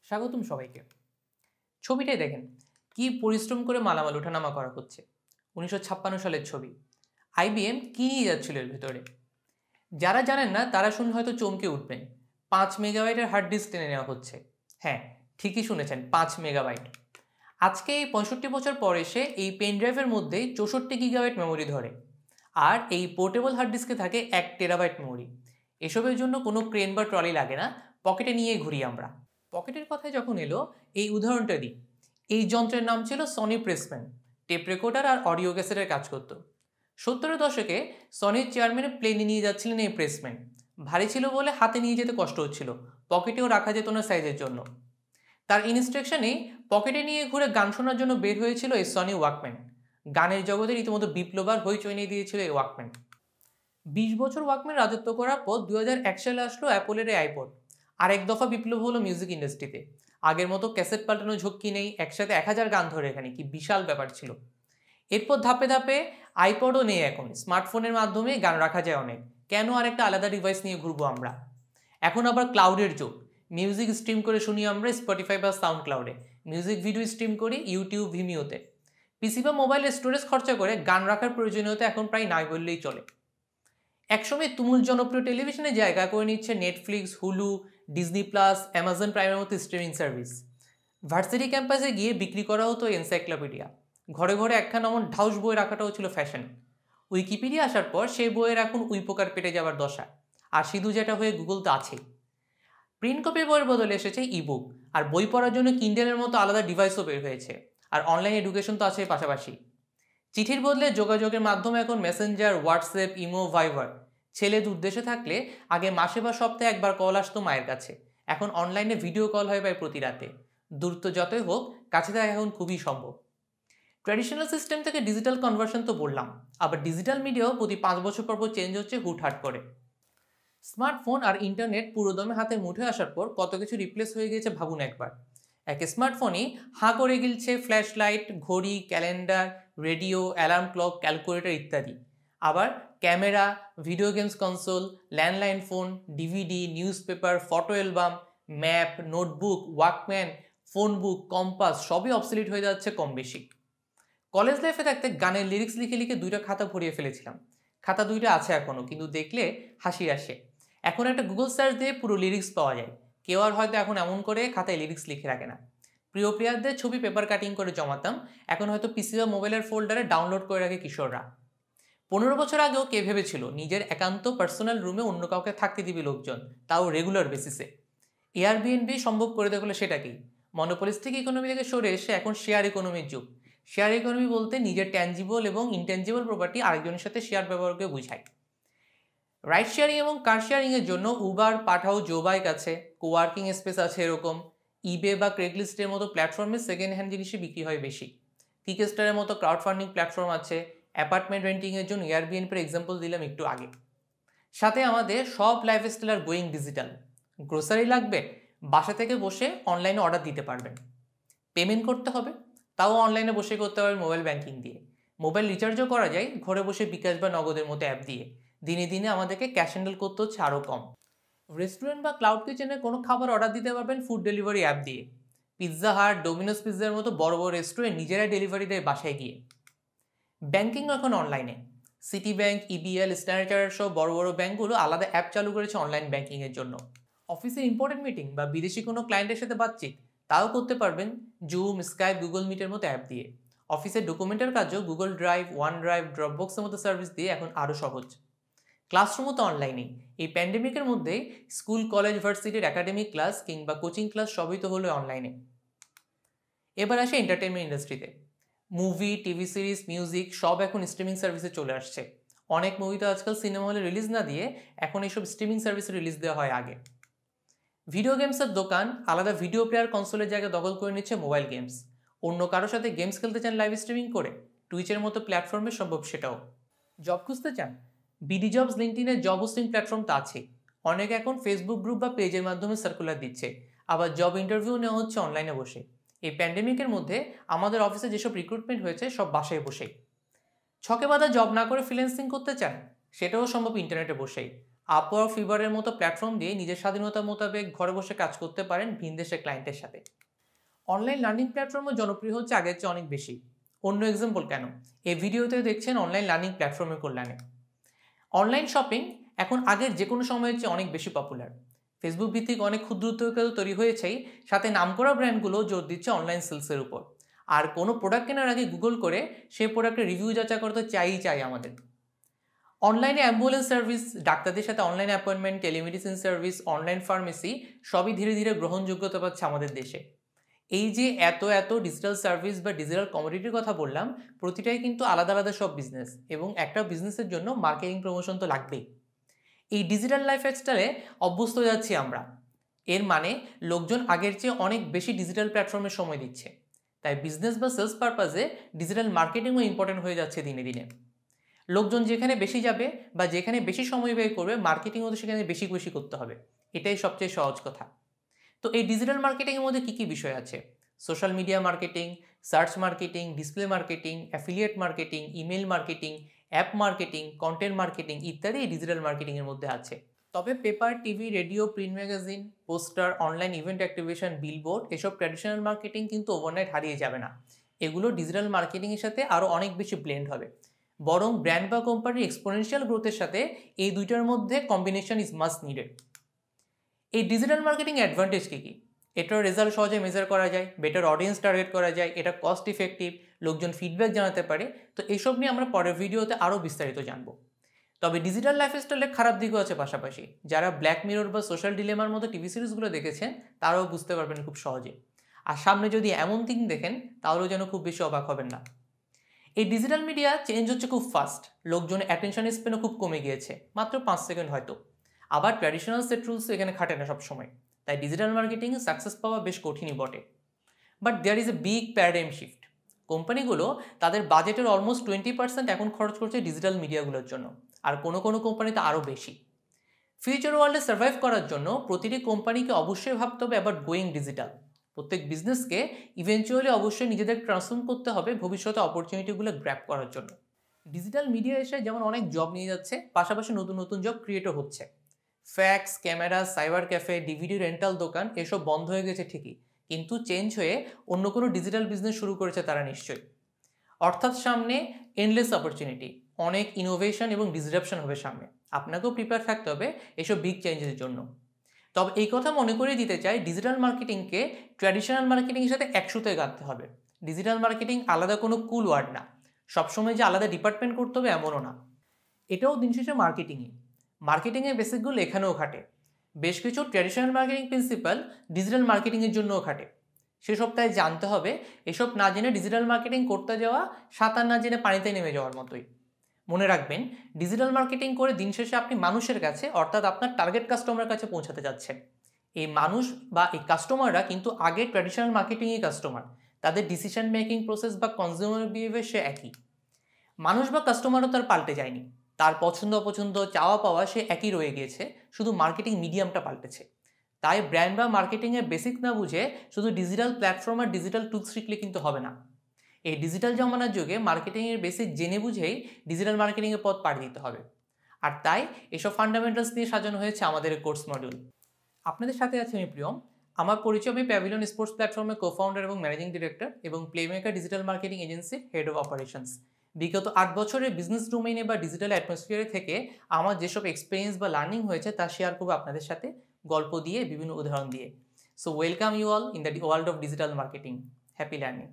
স্বাগতম সবাইকে। ছবিটাই দেখেন, কি পরিশ্রম করে মালামাল ওঠানামা করা হচ্ছে। 1956 সালের ছবি। আইবিএম কি নিয়ে যাচ্ছিল এর ভিতরে? যারা জানেন না তারা শুনে হয়তো চমকে উঠবেন। 5 মেগাবাইটের হার্ড ডিস্ক টেনে নেওয়া হচ্ছে। হ্যাঁ, ঠিকই শুনেছেন, 5 মেগাবাইট। আজকে এই 65 বছর পর এসে এই পেন ড্রাইভের মধ্যেই 64 গিগাবাইট মেমোরি ধরে। আর এই পোর্টেবল হার্ড ডিস্কে থাকে 1 টেরাবাইট মেমোরি। এসবের জন্য কোনো ক্রেন বা ট্রলি লাগে না, পকেটে নিয়েই ঘুরি আমরা। পকেটের কথায় যখন এলো, এই উদাহরণটা দিই। এই যন্ত্রের নাম ছিল সনি প্রেসম্যান। টেপ রেকর্ডার আর অডিও ক্যাসেটের কাজ করত। 70-এর দশকে সনির চেয়ারম্যানে প্লেনে নিয়ে যাচ্ছিলেন এই প্রেসম্যান। ভারী ছিল বলে হাতে নিয়ে যেতে কষ্ট হচ্ছিল, পকেটেও রাখা যেত না সাইজের জন্য। তার ইনস্ট্রাকশনেই পকেটে নিয়ে ঘুরে গান শোনার জন্য বের হয়েছিল এই সনি ওয়াকম্যান। গানের জগতে রীতিমতো বিপ্লবার হইচই নিয়ে দিয়েছিল এই ওয়াকম্যান। 20 বছর ওয়াকম্যান রাজত্ব করার পর 2001 সালে আসলো অ্যাপলের এই আইপড। আর এক দফা বিপ্লব হলো মিউজিক ইন্ডাস্ট্রিতে। আগের মতো ক্যাসেট পাল্টানো ঝক্কি নেই, একসাথে 1000 গান ধরে এখানে, কি বিশাল ব্যাপার ছিল। এরপর ধাপে ধাপে আইপডও নেই, এখন স্মার্টফোনের মাধ্যমে গান রাখা যায় অনেক। কেন আর একটা আলাদা ডিভাইস নিয়ে ঘুরবো আমরা? এখন আবার ক্লাউডের যুগ। মিউজিক স্ট্রিম করে শুনি আমরা স্পটিফাই বা সাউন্ড ক্লাউডে। মিউজিক ভিডিও স্ট্রিম করি ইউটিউব, ভিমিওতে। পিসি বা মোবাইলে স্টোরেজ খরচা করে গান রাখার প্রয়োজনীয়তা এখন প্রায় নাই বললেই চলে। একসময় তুমুল জনপ্রিয় টেলিভিশনে জায়গা করে নিচ্ছে Netflix, Hulu, Disney plus, Amazon প্রাইমের মতো স্ট্রিমিং সার্ভিস। ভার্সিটি ক্যাম্পাসে গিয়ে বিক্রি করা হতো এনসাইক্লোপিডিয়া। ঘরে ঘরে একখানা অমন ঢাউস বই রাখাটাও ছিল ফ্যাশন। উইকিপিডিয়া আসার পর সেই বইয়ের এখন উইপোকার পেটে যাওয়ার দশা। আর সিধু যেটা হয়ে গুগল তো আছেই। প্রিন্ট কপি বইয়ের বদলে এসেছে ইবুক। আর বই পড়ার জন্য কিন্ডেলের মতো আলাদা ডিভাইসও বের হয়েছে। আর অনলাইন এডুকেশন তো আছে পাশাপাশি। চিঠির বদলে যোগাযোগের মাধ্যমে এখন মেসেঞ্জার, হোয়াটসঅ্যাপ, ইমো, ভাইবার। ছেলে উদ্দেশ্যে থাকলে আগে মাসে বা সপ্তাহে একবার কল আসতো মায়ের কাছে। এখন অনলাইনে ভিডিও কল হয় প্রায় প্রতি রাতে। দূরত্ব যতই হোক, কাছে থাকা এখন খুবই সম্ভব। ট্র্যাডিশনাল সিস্টেম থেকে ডিজিটাল কনভার্সন তো বললাম, আবার ডিজিটাল মিডিয়াও প্রতি 5 বছর পর চেঞ্জ হচ্ছে হুটহাট করে। স্মার্টফোন আর ইন্টারনেট পুরোদমে হাতের মুঠোয় আসার পর কত কিছু রিপ্লেস হয়ে গিয়েছে ভাবুন একবার। এক স্মার্টফোনই হাঁ করে গিলছে ফ্ল্যাশ লাইট, ঘড়ি, calendar, radio, alarm clock, calculator ইত্যাদি। আবার camera, video games console, landline phone, DVD, news paper, photo album, map, notebook, Walkman, phone বুক, কম্পাস সবই অবসলিট হয়ে যাচ্ছে কম বেশি। কলেজ লাইফে থাকতে গানের লিরিক্স লিখে লিখে 2টা খাতা ভরিয়ে ফেলেছিলাম। খাতা 2টা আছে এখনও, কিন্তু দেখলে হাসি আসে। এখন একটা গুগল সার্চ দিয়ে পুরো লিরিক্স পাওয়া যায়। কেউ আর হয়তো এখন এমন করে খাতায় লিরিক্স লিখে রাখে না। প্রিয় প্লেয়ারদের ছবি পেপার কাটিং করে জমাতাম, এখন হয়তো পিসি বা মোবাইলের ফোল্ডারে ডাউনলোড করে রাখে কিশোররা। 15 বছর আগেও কে ভেবেছিল নিজের একান্ত পার্সোনাল রুমে অন্য কাউকে থাকতে দিবি লোকজন, তাও রেগুলার বেসিসে। এয়ারবিএনবি সম্ভব করে দেখলো সেটাকেই। মনোপলিস্টিক ইকোনমি থেকে সরে এসে এখন শেয়ার ইকোনমির যুগ। শেয়ার ইকোনমি বলতে নিজের ট্যাঞ্জিবল এবং ইনট্যাঞ্জিবল প্রপার্টি আরেকজনের সাথে শেয়ার ব্যবহারকে বোঝায়। রাইড শেয়ারিং এবং কার শেয়ারিংয়ের জন্য উবার, পাঠাও, জোবাইক আছে, কোওয়ার্কিং স্পেস আছে এরকম। ইবে বা ক্রেগলিস্টের মতো প্ল্যাটফর্মে সেকেন্ড হ্যান্ড জিনিসই বিক্রি হয় বেশি। কিকস্টারের মতো ক্রাউড ফান্ডিং প্ল্যাটফর্ম আছে। অ্যাপার্টমেন্ট রেন্টিংয়ের জন্য এয়ারবিএনবির এক্সাম্পল দিলাম একটু আগে। সাথে আমাদের সব lifestyle are going digital. Grocery লাগবে, বাসা থেকে বসে অনলাইনে অর্ডার দিতে পারবেন। পেমেন্ট করতে হবে, তাও অনলাইনে বসে করতে হবে মোবাইল ব্যাংকিং দিয়ে। মোবাইল রিচার্জও করা যায় ঘরে বসে বিকাশ বা নগদের মতো অ্যাপ দিয়ে। দিনে দিনে আমাদেরকে ক্যাশ হ্যান্ডেল করতে হচ্ছে আরও কম। রেস্টুরেন্ট বা ক্লাউড কিচেনে কোনো খাবার অর্ডার দিতে পারবেন ফুড ডেলিভারি অ্যাপ দিয়ে। পিৎজা হাট, ডোমিনোস পিৎজার মতো বড় বড় রেস্টুরেন্ট নিজেরাই ডেলিভারি দেয় বাসায় গিয়ে। ব্যাংকিংও এখন অনলাইনে। City bank, EBL, standard chartered সহ বড় বড় ব্যাংকগুলো আলাদা অ্যাপ চালু করেছে অনলাইন ব্যাংকিংয়ের জন্য। অফিসের ইম্পর্টেন্ট মিটিং বা বিদেশি কোনো ক্লায়েন্টের সাথে বাতচিত তাও করতে পারবেন জুম, স্কাইপ, গুগল মিটের মতো অ্যাপ দিয়ে। অফিসের ডকুমেন্টের কাজও গুগল ড্রাইভ, ওয়ান ড্রাইভ, ড্রপবক্সের মতো সার্ভিস দিয়ে এখন আরও সহজ। ক্লাসরুমও তো অনলাইনেই। এই প্যান্ডেমিকের মধ্যেই স্কুল, কলেজ, ভার্সিটির একাডেমিক ক্লাস কিংবা কোচিং ক্লাস সবই তো হলো অনলাইনে। এবার আসে এন্টারটেনমেন্ট ইন্ডাস্ট্রিতে। মুভি, টিভি সিরিজ, মিউজিক সব এখন স্ট্রিমিং সার্ভিসে চলে আসছে। অনেক মুভি তো আজকাল সিনেমা হলে রিলিজ না দিয়ে এখন এইসব স্ট্রিমিং সার্ভিসে রিলিজ দেওয়া হয় আগে। ভিডিও গেমসের দোকান আলাদা ভিডিও প্লেয়ার কনসোলের জায়গা দখল করে নিচ্ছে মোবাইল গেমস। অন্য কারোর সাথে গেমস খেলতে চান লাইভ স্ট্রিমিং করে, টুইচের মতো প্ল্যাটফর্মে সম্ভব সেটাও। জব খুঁজতে চান, বিডি জবস, লিঙ্কডইনের জব হোস্টিং প্ল্যাটফর্ম তো আছে। অনেকে এখন ফেসবুক গ্রুপ বা পেজের মাধ্যমে সার্কুলার দিচ্ছে, আবার জব ইন্টারভিউ নেওয়া হচ্ছে অনলাইনে বসে। এই প্যান্ডেমিকের মধ্যে আমাদের অফিসে যেসব রিক্রুটমেন্ট হয়েছে সব বাসায় বসেই। ছকে বাঁধা জব না করে ফ্রিল্যান্সিং করতে চান, সেটাও সম্ভব ইন্টারনেটে বসেই। আপওয়ার্ক, ফিভারের মতো প্ল্যাটফর্ম দিয়ে নিজের স্বাধীনতা মোতাবেক ঘরে বসে কাজ করতে পারেন ভিন দেশের ক্লায়েন্টের সাথে। অনলাইন লার্নিং প্ল্যাটফর্মও জনপ্রিয় হচ্ছে আগের চেয়ে অনেক বেশি। অন্য এক্সাম্পল কেন, এই ভিডিওতে দেখছেন অনলাইন লার্নিং প্ল্যাটফর্মের কল্যাণে। অনলাইন শপিং এখন আগের যে কোনো সময়ের চেয়ে অনেক বেশি পপুলার। ফেসবুক ভিত্তিক অনেক ক্ষুদ্র উদ্যোক্তা তৈরি হয়েছেই, সাথে নামকরা ব্র্যান্ডগুলো জোর দিচ্ছে অনলাইন সেলসের উপর। আর কোনো প্রোডাক্ট কেনার আগে গুগল করে সেই প্রোডাক্টের রিভিউ যাচাই করতে চাই আমাদের। অনলাইনে অ্যাম্বুলেন্স সার্ভিস, ডাক্তারদের সাথে online appointment, telemedicine service, online pharmacy সবই ধীরে ধীরে গ্রহণযোগ্যতা পাচ্ছে আমাদের দেশে। এই যে এত ডিজিটাল সার্ভিস বা ডিজিটাল কমোডিটির কথা বললাম, প্রতিটাই কিন্তু আলাদা আলাদা সব বিজনেস, এবং একটা বিজনেসের জন্য মার্কেটিং প্রমোশন তো লাগবেই। এই ডিজিটাল লাইফস্টাইলে অভ্যস্ত হয়ে যাচ্ছি আমরা। এর মানে লোকজন আগের চেয়ে অনেক বেশি ডিজিটাল প্ল্যাটফর্মে সময় দিচ্ছে। তাই বিজনেস বা সেলস পারপাসে ডিজিটাল মার্কেটিংও ইম্পর্টেন্ট হয়ে যাচ্ছে দিনে দিনে। লোকজন যেখানে বেশি যাবে বা যেখানে বেশি সময় ব্যয় করবে, মার্কেটিংও তো সেখানে বেশি বেশি করতে হবে। এটাই সবচেয়ে সহজ কথা। তো এই ডিজিটাল মার্কেটিংয়ের মধ্যে কী কী বিষয় আছে? Social media marketing, search marketing, display marketing, affiliate marketing, email marketing, app marketing, content marketing ইত্যাদি এই ডিজিটাল মার্কেটিংয়ের মধ্যে আছে। তবে paper, TV, radio, print magazine, poster, online event activation, billboard এসব ট্র্যাডিশনাল মার্কেটিং কিন্তু ওভারনাইট হারিয়ে যাবে না। এগুলো ডিজিটাল মার্কেটিংয়ের সাথে আরও অনেক বেশি ব্লেন্ড হবে। বরং ব্র্যান্ড বা কোম্পানির এক্সপোনেনশিয়াল গ্রোথের সাথে এই দুইটার মধ্যে কম্বিনেশন ইজ মাস্ট নিডেড। এই ডিজিটাল মার্কেটিং অ্যাডভান্টেজ কী কী? এটার রেজাল্ট সহজে মেজার করা যায়, বেটার অডিয়েন্স টার্গেট করা যায়, এটা কস্ট ইফেক্টিভ, লোকজন ফিডব্যাক জানাতে পারে। তো এইসব নিয়ে আমরা পরের ভিডিওতে আরও বিস্তারিত জানবো। তবে ডিজিটাল লাইফস্টাইলের খারাপ দিকও আছে পাশাপাশি। যারা ব্ল্যাক মিরর বা সোশ্যাল ডিলেমার মতো টিভি সিরিজগুলো দেখেছেন তারাও বুঝতে পারবেন খুব সহজে। আর সামনে যদি এমন থিং দেখেন তাহলেও যেন খুব বেশি অবাক হবেন না। এই ডিজিটাল মিডিয়া চেঞ্জ হচ্ছে খুব ফাস্ট। লোকজনের অ্যাটেনশন স্প্যানও খুব কমে গিয়েছে, মাত্র 5 সেকেন্ড হয়তো। আবার ট্র্যাডিশনাল সেট রুলস এখানে খাটে না সবসময়। তাই ডিজিটাল মার্কেটিংয়ে সাকসেস পাওয়া বেশ কঠিনই বটে। But there is a big paradigm shift. কোম্পানিগুলো তাদের বাজেটের অলমোস্ট 20% এখন খরচ করছে ডিজিটাল মিডিয়াগুলোর জন্য, আর কোনো কোম্পানিতে আরও বেশি। ফিউচার ওয়ার্ল্ডে সার্ভাইভ করার জন্য প্রতিটি কোম্পানিকে অবশ্যই ভাবতে হবে অ্যাবাউট গোয়িং ডিজিটাল। প্রত্যেক বিজনেসকে ইভেনচুয়ালি অবশ্যই নিজেদের ট্রান্সফর্ম করতে হবে ভবিষ্যতে অপরচুনিটিগুলো গ্র্যাব করার জন্য। ডিজিটাল মিডিয়া এসে যেমন অনেক জব নিয়ে যাচ্ছে, পাশাপাশি নতুন জব ক্রিয়েটও হচ্ছে। Fax, camera, cyber cafe, DVD rental দোকান এসব বন্ধ হয়ে গেছে ঠিকই, কিন্তু চেঞ্জ হয়ে অন্য কোনো ডিজিটাল বিজনেস শুরু করেছে তারা নিশ্চয়ই। অর্থাৎ সামনে এন্ডলেস অপরচুনিটি, অনেক ইনোভেশন এবং ডিসরাপশন হবে সামনে। আপনাকেও প্রিপেয়ার থাকতে হবে এসব বিগ চেঞ্জের জন্য। তবে এই কথা মনে করিয়ে দিতে চাই, ডিজিটাল মার্কেটিংকে ট্র্যাডিশনাল মার্কেটিংয়ের সাথে একসাথে গাঁথতে হবে। ডিজিটাল মার্কেটিং আলাদা কোনো কুল ওয়ার্ড না, সবসময় যে আলাদা ডিপার্টমেন্ট করতে হবে এমনও না। এটাও দিন শেষে মার্কেটিংয়ের বেসিকগুলো এখানেও খাটে। বেশ কিছু ট্র্যাডিশনাল মার্কেটিং প্রিন্সিপাল ডিজিটাল মার্কেটিংয়ের জন্যও খাটে। সে সপ্তাহে জানতে হবে, এসব না জেনে ডিজিটাল মার্কেটিং করতে যাওয়া সাঁতার না জেনে পানিতে নেমে যাওয়ার মতোই। মনে রাখবেন, ডিজিটাল মার্কেটিং করে দিন শেষে আপনি মানুষের কাছে, অর্থাৎ আপনার টার্গেট কাস্টমারের কাছে পৌঁছাতে যাচ্ছেন। এই মানুষ বা এই কাস্টমাররা কিন্তু আগে ট্র্যাডিশনাল মার্কেটিংয়ের কাস্টমার। তাদের ডিসিশন মেকিং প্রসেস বা কনজিউমার বিহেভিয়ার সে একই। মানুষ বা কাস্টমারও তার পাল্টে যায়নি, তার পছন্দ অপছন্দ, চাওয়া পাওয়া সে একই রয়ে গিয়েছে, শুধু মার্কেটিং মিডিয়ামটা পাল্টেছে। তাই ব্র্যান্ড বা মার্কেটিংয়ের বেসিক না বুঝে শুধু ডিজিটাল প্ল্যাটফর্ম আর ডিজিটাল টুলস শিখলে কিন্তু হবে না। এই ডিজিটাল জমানার যুগে মার্কেটিংয়ের বেসিক জেনে বুঝেই ডিজিটাল মার্কেটিংয়ের পথ পাড়ি দিতে হবে। আর তাই এসব ফান্ডামেন্টালস নিয়ে সাজানো হয়েছে আমাদের কোর্স মডিউল। আপনাদের সাথে আছে আমি প্রিয়ম। আমার পরিচয়, আমি প্যাভিলিয়ন স্পোর্টস প্ল্যাটফর্মের কো-ফাউন্ডার এবং ম্যানেজিং ডিরেক্টর, এবং প্লেমেকার ডিজিটাল মার্কেটিং এজেন্সির হেড অফ অপারেশনস। বিগত 8 বছরের বিজনেস ডোমেইনে বা ডিজিটাল অ্যাটমসফিয়ারে থেকে আমার যেসব এক্সপিরিয়েন্স বা লার্নিং হয়েছে তা শেয়ার করবো আপনাদের সাথে, গল্প দিয়ে, বিভিন্ন উদাহরণ দিয়ে। So welcome you all in the world of digital marketing. Happy learning.